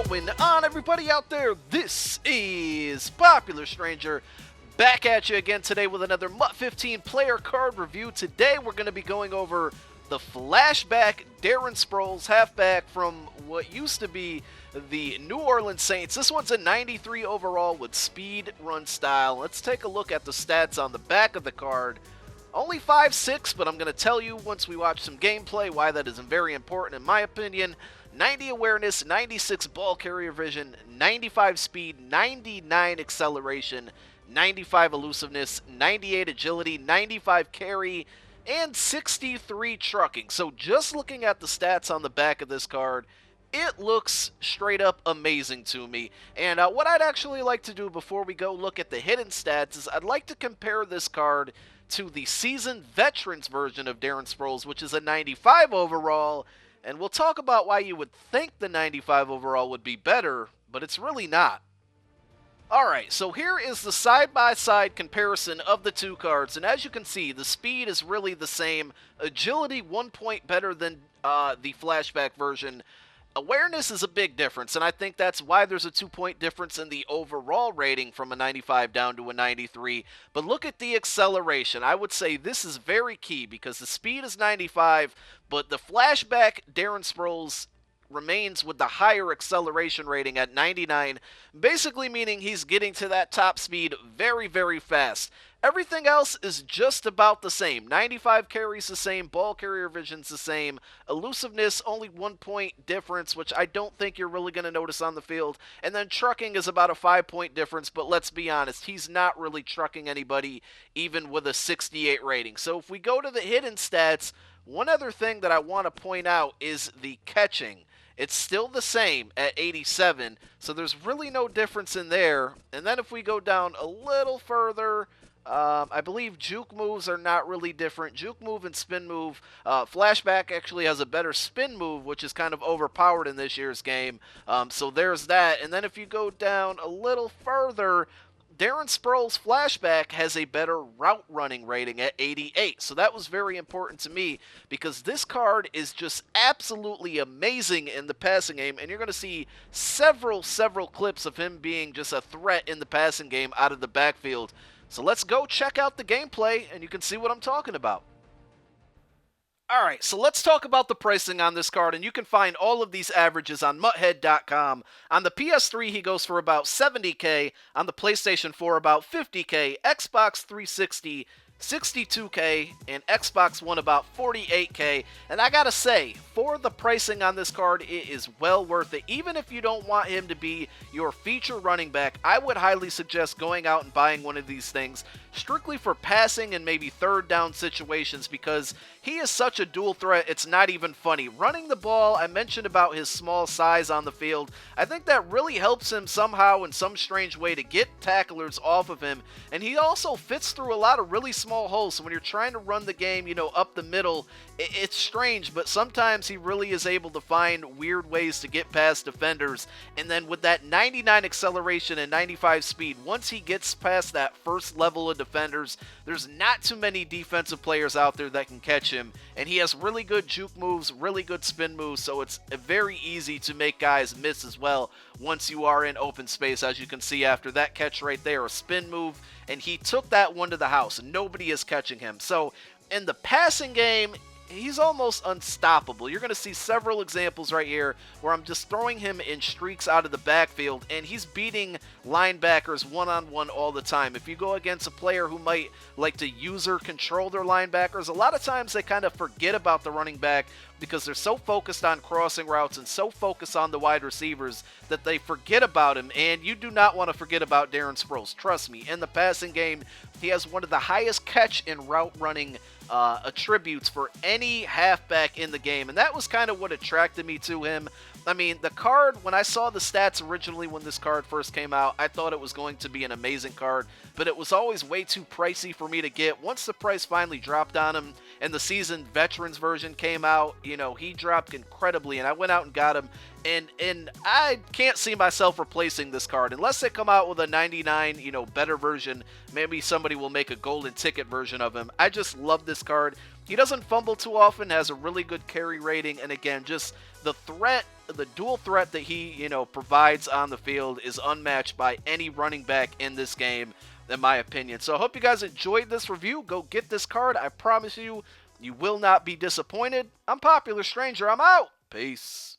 going on, everybody out there? This is Popular Stranger back at you again today with another MUT 15 player card review. Today we're going to be going over the Flashback Darren Sproles halfback from what used to be the New Orleans Saints. This one's a 93 overall with speed run style. Let's take a look at the stats on the back of the card. Only 5'6", but I'm going to tell you once we watch some gameplay why that is very important in my opinion. 90 awareness, 96 ball carrier vision, 95 speed, 99 acceleration, 95 elusiveness, 98 agility, 95 carry, and 63 trucking. So just looking at the stats on the back of this card, it looks straight up amazing to me. And what I'd actually like to do before we go look at the hidden stats is I'd like to compare this card to the seasoned veterans version of Darren Sproles, which is a 95 overall. And we'll talk about why you would think the 95 overall would be better, but it's really not. Alright, so here is the side-by-side comparison of the two cards, and as you can see, the speed is really the same. Agility 1 point better than the Flashback version. Awareness is a big difference, and I think that's why there's a 2 point difference in the overall rating from a 95 down to a 93. But look at the acceleration. I would say this is very key because the speed is 95, but the Flashback Darren Sproles remains with the higher acceleration rating at 99, basically meaning he's getting to that top speed very, very fast. Everything else is just about the same. 95 carries the same, ball carrier vision's the same, elusiveness only 1 point difference, which I don't think you're really going to notice on the field, and then trucking is about a 5 point difference, but let's be honest, he's not really trucking anybody even with a 68 rating. So if we go to the hidden stats, one other thing that I want to point out is the catching. It's still the same at 87, so there's really no difference in there. And then if we go down a little further, I believe juke moves are not really different. Juke move and spin move. Flashback actually has a better spin move, which is kind of overpowered in this year's game. So there's that. And then if you go down a little further, Darren Sproles' Flashback has a better route running rating at 88. So that was very important to me because this card is just absolutely amazing in the passing game. And you're going to see several clips of him being just a threat in the passing game out of the backfield. So let's go check out the gameplay and you can see what I'm talking about. Alright, so let's talk about the pricing on this card, and you can find all of these averages on MUThead.com. On the PS3, he goes for about $70K, on the PlayStation 4, about $50K, Xbox 360, $62K, and Xbox One about $48K. And I gotta say, for the pricing on this card, it is well worth it. Even if you don't want him to be your feature running back, I would highly suggest going out and buying one of these things strictly for passing and maybe third down situations because he is such a dual threat, it's not even funny. Running the ball, I mentioned about his small size on the field. I think that really helps him somehow in some strange way to get tacklers off of him, and he also fits through a lot of really small holes. So when you're trying to run the game, up the middle, it's strange, but sometimes he really is able to find weird ways to get past defenders. And then with that 99 acceleration and 95 speed, once he gets past that first level of defenders, there's not too many defensive players out there that can catch him. And he has really good juke moves, really good spin moves, so it's very easy to make guys miss as well once you are in open space. As you can see after that catch right there, a spin move, and he took that one to the house, and nobody is catching him. So in the passing game, he's almost unstoppable. You're going to see several examples right here where I'm just throwing him in streaks out of the backfield, and he's beating linebackers one-on-one all the time. If you go against a player who might like to user control their linebackers, a lot of times they kind of forget about the running back because they're so focused on crossing routes and so focused on the wide receivers that they forget about him, and you do not want to forget about Darren Sproles. Trust me, in the passing game, he has one of the highest catch and route running attributes for any halfback in the game, and that was kind of what attracted me to him. I mean, the card, when I saw the stats originally when this card first came out, I thought it was going to be an amazing card, but it was always way too pricey for me to get. Once the price finally dropped on him and the seasoned veterans version came out, he dropped incredibly, and I went out and got him, and I can't see myself replacing this card unless they come out with a 99, better version. Maybe somebody will make a golden ticket version of him. I just love this card. He doesn't fumble too often, has a really good carry rating, and again, just the threat the dual threat that he, provides on the field is unmatched by any running back in this game, in my opinion. So I hope you guys enjoyed this review. Go get this card. I promise you, you will not be disappointed. I'm Popular Stranger. I'm out. Peace.